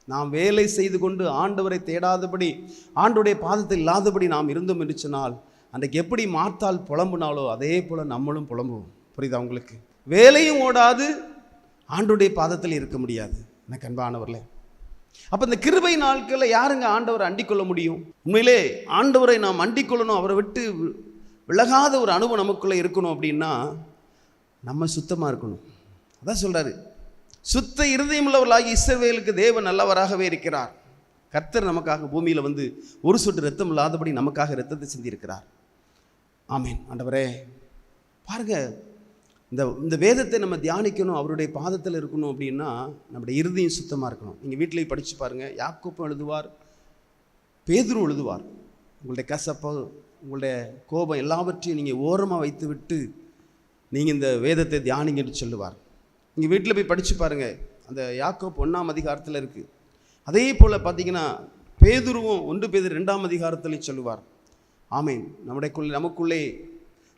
நாம் வேலை செய்து கொண்டு ஆண்டவரை தேடாதபடி, ஆண்டோடைய பாதத்தில் இல்லாதபடி நாம் இருந்தோம் என்று சொன்னால், அன்றைக்கு எப்படி மார்த்தாள் புலம்புனாலோ அதே போல் நம்மளும் புலம்புவோம். புரியுதா உங்களுக்கு? வேலையும் ஓடாது, ஆண்டோடைய பாதத்தில் இருக்க முடியாது. எனக்கு அன்பானவர்களே, அப்போ இந்த கிருபை நாட்களில் யாருங்க ஆண்டவரை அண்டிக் கொள்ள முடியும்? உண்மையிலே ஆண்டவரை நாம் அண்டிக் கொள்ளணும், அவரை விட்டு விலகாத ஒரு அனுபவம் நமக்குள்ளே இருக்கணும். அப்படின்னா நம்ம சுத்தமாக இருக்கணும். அதான் சொல்கிறாரு, சுத்த இருதயமுள்ளவர்களாகி இஸ்ரவேலுக்கு தேவன் நல்லவராகவே இருக்கிறார். கர்த்தர் நமக்காக பூமியில் வந்து ஒரு சொட்டு ரத்தம் இல்லாதபடி நமக்காக ரத்தத்தை சிந்தியிருக்கிறார். ஆமீன். ஆண்டவரே, பாருங்க, இந்த வேதத்தை நம்ம தியானிக்கணும், அவருடைய பாதத்தில் இருக்கணும். அப்படின்னா நம்முடைய இருதயம் சுத்தமாக இருக்கணும். நீங்கள் வீட்டிலேயே படித்து பாருங்கள். யாக்கோப்பு எழுதுவார், பேதுரு எழுதுவார். உங்களுடைய கசப்பு, உங்களுடைய கோபம் எல்லாவற்றையும் நீங்கள் ஓரமாக வைத்து விட்டு நீங்கள் இந்த வேதத்தை தியானிங்கன்னு சொல்லுவார். நீங்கள் வீட்டில் போய் படித்து பாருங்கள். அந்த யாக்கோப்பு 1ஆம் அதிகாரத்தில் இருக்குது. அதே போல் பார்த்தீங்கன்னா பேதுருவும் 1 பேதுரு 2ஆம் அதிகாரத்திலையும் சொல்லுவார். ஆமீன். நமக்குள்ளே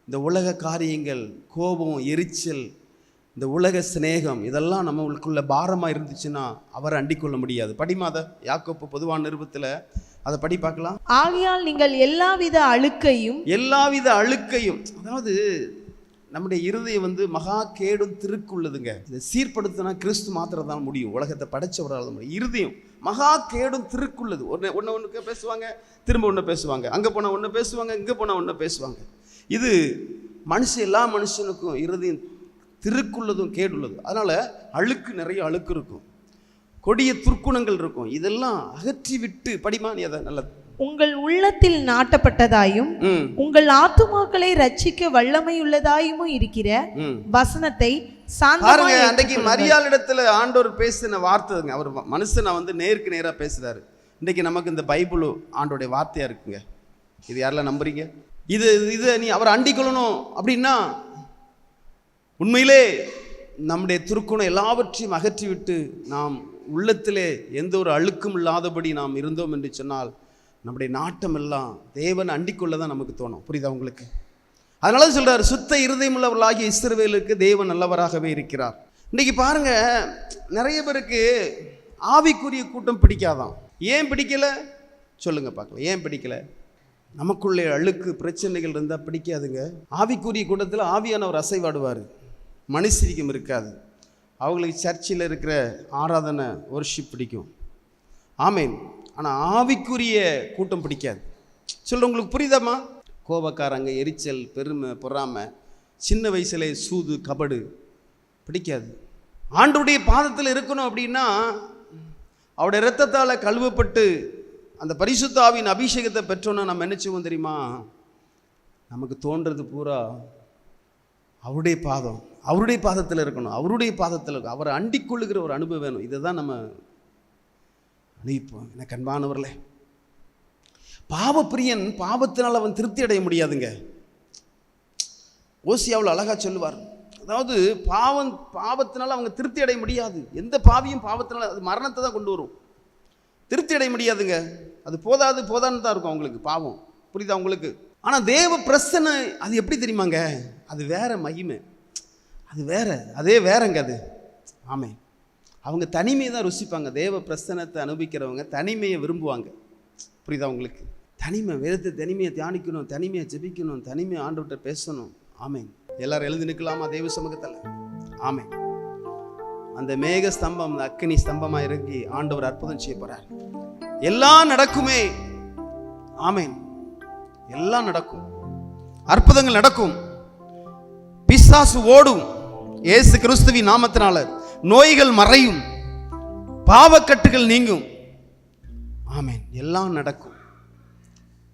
இந்த உலக காரியங்கள், கோபம், எரிச்சல், இந்த உலக சிநேகம், இதெல்லாம் நம்மளுக்குள்ள பாரமாக இருந்துச்சுன்னா அவரை அண்டிக் கொள்ள முடியாது. படிமாத யாக்கோப்பு பொதுவான நிருபத்தில் அதை படி பார்க்கலாம். ஆகையால் நீங்கள் எல்லாவித அழுக்கையும், அதாவது நம்முடைய இருதயம் வந்து மகா கேடும் திருக்குள்ளதுங்க. இதை சீர்படுத்தினா கிறிஸ்து மாத்திரம் தான் முடியும். உலகத்தை படைச்சவரால் தான் முடியும். இருதயம் மகா கேடும் திருக்குள்ளது. ஒன்று பேசுவாங்க, திரும்ப ஒன்று பேசுவாங்க, அங்கே போனால் ஒன்று பேசுவாங்க, இங்கே போனால் ஒன்று பேசுவாங்க. இது எல்லா மனுஷனுக்கும் இருதயம் திருக்குள்ளதும் கேடுள்ளது. அதனால் நிறைய அழுக்கு இருக்கும், கொடிய துர்க்குணங்கள் இருக்கும். இதெல்லாம் அகற்றி விட்டு படிமா. நீ அதை நல்லது. உங்கள் உள்ளத்தில் நாட்டப்பட்டதாயும் உங்கள் ஆத்துமாக்களை ரட்சிக்க வல்லமையுள்ளதாயும் இருக்கிற வசனத்தை பாருங்க. அன்றைக்கு மரியாளிடத்துல ஆண்டவர் பேசின வார்த்தைங்க. அவர் மனுஷனை வந்து நேருக்கு நேராக பேசுறாரு. இன்றைக்கு நமக்கு இந்த பைபிள் ஆண்டோடைய வார்த்தையா இருக்குங்க. இது யாரெல்லாம் நம்புறீங்க? இது நீ அவரை அண்டிக்கொள்ளணும் அப்படின்னா உண்மையிலே நம்முடைய துர்க்குணம் எல்லாவற்றையும் அகற்றிவிட்டு நாம் உள்ளத்திலே எந்த ஒரு அழுக்கும் இல்லாதபடி நாம் இருந்தோம் என்று சொன்னால் நம்முடைய நாட்டம் எல்லாம் தேவனை அண்டிக்கொள்ள தான் நமக்கு தோணும். புரியுதா உங்களுக்கு? அதனால தான் சொல்றாரு, சுத்த இருதயமுள்ளவர்களாகிய இஸ்ரவேலுக்கு தேவன் நல்லவராகவே இருக்கிறார். இன்னைக்கு பாருங்க, நிறைய பேருக்கு ஆவிக்குரிய கூட்டம் பிடிக்காதான். ஏன் பிடிக்கல சொல்லுங்க பார்க்கலாம். ஏன் பிடிக்கல? நமக்குள்ளே அழுக்கு பிரச்சனைகள் இருந்தால் பிடிக்காதுங்க. ஆவிக்குரிய கூட்டத்தில் ஆவியானவர் அசைவாடுவார், மனுஷரிக்கம் இருக்காது. அவங்களுக்கு சர்ச்சில் இருக்கிற ஆராதனை ஒர்ஷிப் பிடிக்கும். ஆமேன். ஆனால் ஆவிக்குரிய கூட்டம் பிடிக்காது. சொல்ல உங்களுக்கு புரியுதாம்மா? கோபக்காரங்க, எரிச்சல், பெருமை, பொறாமை, சின்ன வயசுல சூது, கபடு பிடிக்காது. ஆண்டவருடைய பாதத்தில் இருக்கணும் அப்படின்னா அவருடைய இரத்தத்தால் கழுவப்பட்டு அந்த பரிசுத்த ஆவியின் அபிஷேகத்தை பெற்றோன்னா நம்ம என்ன செய்வோம் தெரியுமா? நமக்கு தோன்றது பூரா அவருடைய பாதத்தில் இருக்கணும். அவருடைய பாதத்தில் இருக்கும். அவரை அண்டிக் கொள்ளுகிற ஒரு அனுபவம் வேணும். இதை தான் நம்ம அனுப்பிப்போம். எனக்கு அன்பானவர்களே, பாவப்பிரியன் பாவத்தினால் அவன் திருப்தி அடைய முடியாதுங்க. ஓசியாவில் அழகா சொல்லுவார். அதாவது பாவத்தினால் அவங்க திருப்தி அடைய முடியாது. எந்த பாவியும் பாவத்தினால் அது மரணத்தை தான் கொண்டு வரும். திருப்தி அடைய முடியாதுங்க. அது போதான்னு தான் இருக்கும் அவங்களுக்கு பாவம். புரியுதா உங்களுக்கு? ஆனால் தேவ பிரசன்னை அது எப்படி தெரியுமாங்க? அது வேற மகிமை, அது வேற, அதே வேறங்க அது. ஆமே. அவங்க தனிமையை தான் ருசிப்பாங்க. தேவ பிரசன்னத்தை அனுபவிக்கிறவங்க தனிமையை விரும்புவாங்க. புரியுதா உங்களுக்கு? தனிமை, வேதத்தை தனிமையை தியானிக்கணும், தனிமையை ஜெபிக்கணும், தனிமையை ஆண்டவர்கிட்ட பேசணும். ஆமென். எல்லாரும் எழுந்து நிற்கலாமா தேவ சமூகத்தில்? ஆமென். அந்த மேக ஸ்தம்பம், அந்த அக்கினி ஸ்தம்பமா இறங்கி ஆண்டவர் அற்புதம் செய்ய போறார். எல்லாம் நடக்குமே. ஆமென். எல்லாம் நடக்கும், அற்புதங்கள் நடக்கும், பிசாசு ஓடும். இயேசு கிறிஸ்துவின் நாமத்தினால நோய்கள் மறையும், பாவக்கட்டுகள் நீங்கும். ஆமென். எல்லாம் நடக்கும்.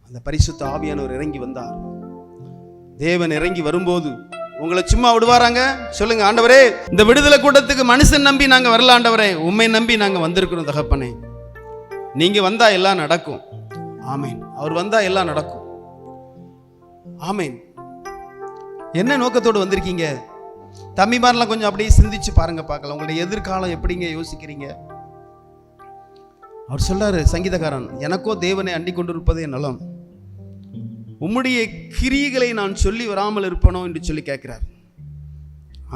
அந்த பரிசுத்த ஆவியானவர் இறங்கி வந்தார். தேவன் இறங்கி வரும்போது உங்களை சும்மா விடுவாராங்க? சொல்லுங்க, ஆண்டவரே இந்த விடுதலை கூட்டத்துக்கு மனுஷன் நம்பி நாங்க வரல, ஆண்டவரே உம்மை நம்பி நாங்க வந்திருக்கிறோம் தகப்பனே. நீங்க வந்தா எல்லாம் நடக்கும். ஆமென். அவர் வந்தா எல்லாம் நடக்கும். ஆமென். என்ன நோக்கத்தோடு வந்திருக்கீங்க? தம்பிமாரெல்லாம் கொஞ்சம் அப்படியே சிந்திச்சு பாருங்க, பார்க்கலாம் உங்களுடைய எதிர்காலம் எப்படிங்க யோசிக்கிறீங்க. அவர் சொல்றாரு சங்கீதக்காரன், எனக்கோ தேவனை அண்டிக் கொண்டிருப்பதே நலம், உம்முடைய கிரியைகளை நான் சொல்லி வராமல் இருப்பனோ என்று சொல்லி கேட்கிறார்.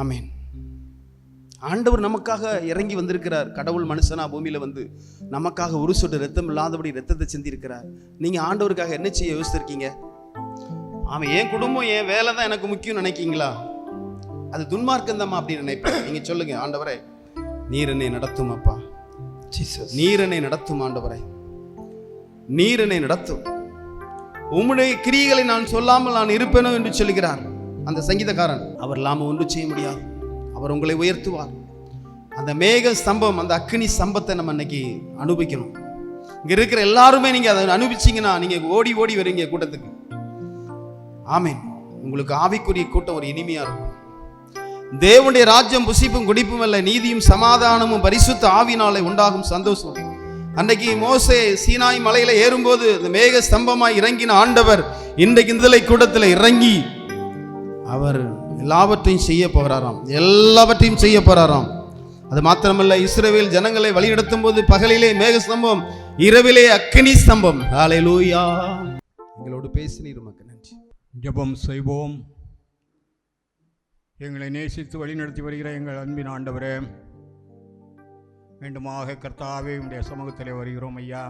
ஆமென். ஆண்டவர் நமக்காக இறங்கி வந்திருக்கிறார். கடவுள் மனுஷனா பூமியில வந்து நமக்காக ஒரு சொட்டு ரத்தம் இல்லாதபடி ரத்தத்தை சிந்தி இருக்கிறார். நீங்க ஆண்டவருக்காக என்ன செய்ய யோசிச்சிருக்கீங்க? ஆமாம், என் குடும்பம் என் வேலை தான் எனக்கு முக்கியம் நினைக்கீங்களா? அது துன்மார்க்கந்தமா அப்படின்னு நினைப்பேன். நீங்க சொல்லுங்க, ஆண்டவரே நீர் என்னை நடத்தும் அப்பா, நீர் என்னை நடத்தும் ஆண்டவரே, நீர் என்னை நடத்தும், உம்முடைய கிரியைகளை நான் சொல்லாமல் நான் இருப்பேனோ என்று சொல்லுகிறார் அந்த சங்கீதக்காரன். அவர் இல்லாமல் ஒன்றும் செய்ய முடியாது. அவர் உங்களை உயர்த்துவார். அந்த மேக ஸ்தம்பம், அந்த அக்கினி ஸ்தம்பத்தை நம்ம இன்னைக்கு அனுபவிக்கணும். இங்க இருக்கிற எல்லாருமே நீங்க அதை அனுபவிச்சீங்கன்னா நீங்க ஓடி ஓடி வரீங்க கூட்டத்துக்கு. ஆமென். உங்களுக்கு ஆவிக்குரிய கூட்டம் ஒரு இனிமையா இருக்கும். தேவனுடைய ராஜ்யம் புசிப்பும் குடிப்பும் அல்ல, நீதியும் சமாதானமும் பரிசுத்த ஆவினாலே உண்டாகும் சந்தோஷம். அன்றைக்கு மோசே சீனாய் மலையில ஏறும்போது அந்த மேக ஸ்தம்பமாய் இறங்கின ஆண்டவர் இன்றைக்கு இந்த கூட்டத்தில் இறங்கி அவர் எல்லாவற்றையும் செய்ய போகிறாராம், எல்லாவற்றையும் செய்ய போகிறாராம். அது மாத்திரமல்ல, இஸ்ரவேல் ஜனங்களை வழிநடத்தும் போது பகலிலே மேக ஸ்தம்பம், இரவிலே அக்கினி ஸ்தம்பம். ஹல்லேலூயா. எங்களோடு பேசினீர், உமக்கு நன்றி. ஜெபம் செய்வோம். எங்களை நேசித்து வழிநடத்தி வருகிற எங்கள் அன்பின் ஆண்டவரே, மீண்டுமாக கர்த்தாவே உம்முடைய சமூகத்திலே வருகிறோம் ஐயா.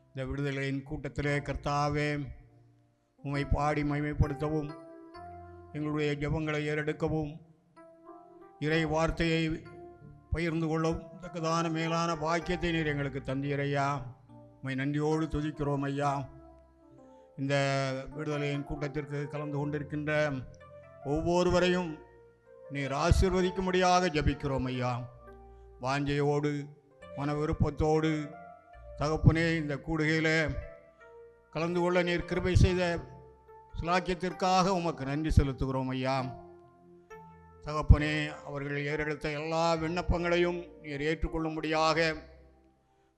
இந்த விடுதலையின் கூட்டத்திலே கர்த்தாவே உம்மை பாடி மகிமைப்படுத்தவும், எங்களுடைய ஜெபங்களை ஏறெடுக்கவும், இறை வார்த்தையை பகிர்ந்து கொள்ளவும் தக்கதான மேலான பாக்கியத்தை நீர் எங்களுக்கு தந்தீர் ஐயா. உம்மை நன்றியோடு துதிக்கிறோம் ஐயா. இந்த விடுதலையின் கூட்டத்திற்கு கலந்து கொண்டிருக்கின்ற ஒவ்வொருவரையும் நீர் ஆசீர்வதிக்கும்படியாக ஜெபிக்கிறோம் ஐயா. வாஞ்சையோடு மன விருப்பத்தோடு தகப்பனே இந்த கூடுகையில் கலந்து கொள்ள நீர் கிருபை செய்த சிலாக்கியத்திற்காக உமக்கு நன்றி செலுத்துகிறோம் ஐயா. தகப்பனே, அவர்கள் ஏறெடுத்த எல்லா விண்ணப்பங்களையும் நீர் ஏற்றுக்கொள்ளும்படியாக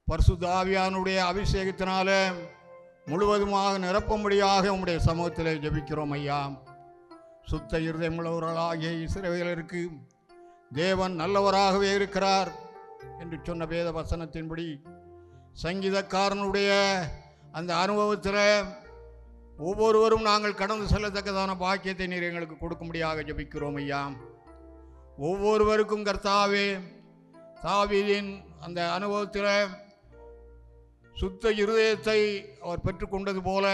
பரிசுத்த ஆவியானுடைய அபிஷேகத்தினால முழுவதுமாக நிரப்பும்படியாக உம்முடைய சமூகத்தில் ஜெபிக்கிறோம் ஐயா. சுத்த இருதயமுள்ளவர்களாகிய இஸ்ரவேலருக்கு தேவன் நல்லவராகவே இருக்கிறார் என்று சொன்ன வேத வசனத்தின்படி சங்கீதக்காரனுடைய அந்த அனுபவத்தில் ஒவ்வொருவரும் நாங்கள் கடந்து செல்லத்தக்கதான பாக்கியத்தை நீர் எங்களுக்கு கொடுக்கும்படியாக ஜெபிக்கிறோம் ஐயா. ஒவ்வொருவருக்கும் கர்த்தாவே தாவீதின் அந்த அனுபவத்தில் சுத்த இருதயத்தை அவர் பெற்றுக்கொண்டது போல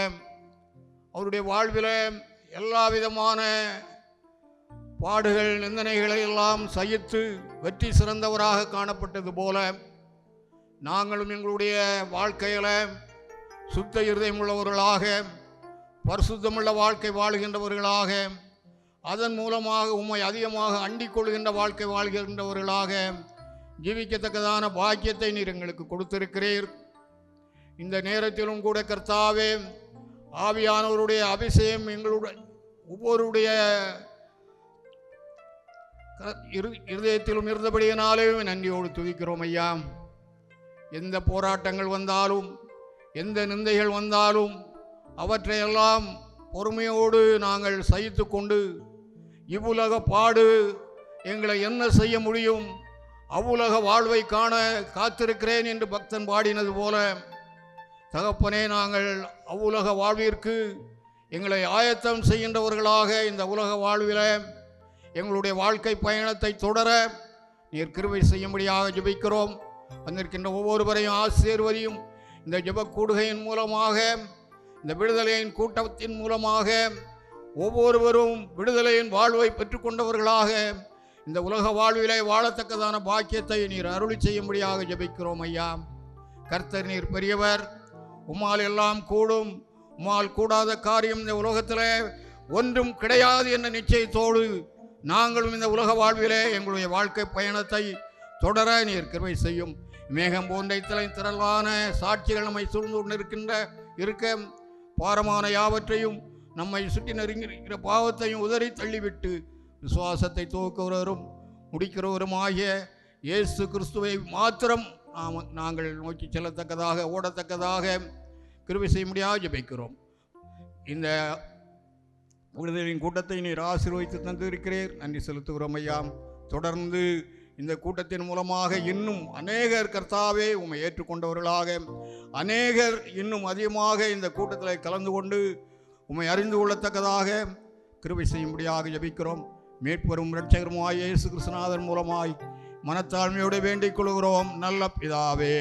அவருடைய வாழ்வில் எல்லா விதமான பாடுகள் நிந்தனைகளை எல்லாம் சகித்து வெற்றி சிறந்தவராக காணப்பட்டது போல நாங்களும் எங்களுடைய வாழ்க்கையில் சுத்த இருதயம் உள்ளவர்களாக பரிசுத்தமுள்ள வாழ்க்கை வாழுகின்றவர்களாக அதன் மூலமாக உம்மை அதிகமாக அண்டிக் கொள்கின்ற வாழ்க்கை வாழ்கின்றவர்களாக ஜீவிக்கத்தக்கதான பாக்கியத்தை நீர் எங்களுக்கு கொடுத்திருக்கிறீர். இந்த நேரத்திலும் கூட கர்த்தாவே ஆவியானவருடைய அபிஷேகம் எங்களுடைய ஒவ்வொருடைய இருதயத்திலும் இருந்தபடியினாலே நன்றியோடு துதிக்கிறோம் ஐயா. எந்த போராட்டங்கள் வந்தாலும் எந்த நிந்தைகள் வந்தாலும் அவற்றையெல்லாம் பொறுமையோடு நாங்கள் சகித்து கொண்டு இவ்வுலக பாடு எங்களை என்ன செய்ய முடியும், அவ்வுலக வாழ்வை காண காத்திருக்கிறேன் என்று பக்தன் பாடினது போல தகப்பனே, நாங்கள் அவ்வுலக வாழ்விற்கு எங்களை ஆயத்தம் செய்கின்றவர்களாக இந்த உலக வாழ்வில் எங்களுடைய வாழ்க்கை பயணத்தை தொடர நீர் கிருபை செய்யும்படியாக ஜெபிக்கிறோம். வந்திருக்கின்ற ஒவ்வொருவரையும் ஆசீர்வதியும். இந்த ஜெப கூடுகையின் மூலமாக, இந்த விடுதலையின் கூட்டத்தின் மூலமாக ஒவ்வொருவரும் விடுதலையின் வாழ்வை பெற்றுக்கொண்டவர்களாக இந்த உலக வாழ்விலே வாழத்தக்கதான பாக்கியத்தை நீர் அருளி செய்யும்படியாக ஜெபிக்கிறோம் ஐயா. கர்த்தர் நீர் பெரியவர், உம்மால் எல்லாம் கூடும், உம்மால் கூடாத காரியம் இந்த உலகத்திலே ஒன்றும் கிடையாது என்ற நிச்சயத்தோடு நாங்களும் இந்த உலக வாழ்விலே எங்களுடைய வாழ்க்கை பயணத்தை தொடர நீர் கிருபை செய்யும். மேகம் போன்ற திரளான சாட்சிகள் நம்மை சூழ்ந்து கொண்டிருக்க பாரமான யாவற்றையும் நம்மை சுற்றி நெருங்கியிருக்கிற பாவத்தையும் உதறி தள்ளிவிட்டு விசுவாசத்தை துவக்குகிறவரும் முடிக்கிறவரும் ஆகிய இயேசு கிறிஸ்துவை மாத்திரம் நாங்கள் நோக்கி செல்லத்தக்கதாக, ஓடத்தக்கதாக கிருபை செய்ய முடியாது ஜெபிக்கிறோம். இந்த விடுதலையின் கூட்டத்தை நீர் ஆசீர்வதித்து தந்திருக்கிறீர், நன்றி செலுத்துகிறோம் ஐயா. தொடர்ந்து இந்த கூட்டத்தின் மூலமாக இன்னும் அநேகர் கர்த்தாவே உம்மை ஏற்றுக்கொண்டவர்களாக, அநேகர் இன்னும் அதிகமாக இந்த கூட்டத்தில் கலந்து கொண்டு உம்மை அறிந்து கொள்ளத்தக்கதாக கிருபை செய்யும்படியாக ஜெபிக்கிறோம். மீட்பரும் இரட்சகருமாய் இயேசு கிறிஸ்துநாதன் மூலமாய் மனத்தாழ்மையோடு வேண்டிக் கொள்கிறோம் நல்ல பிதாவே.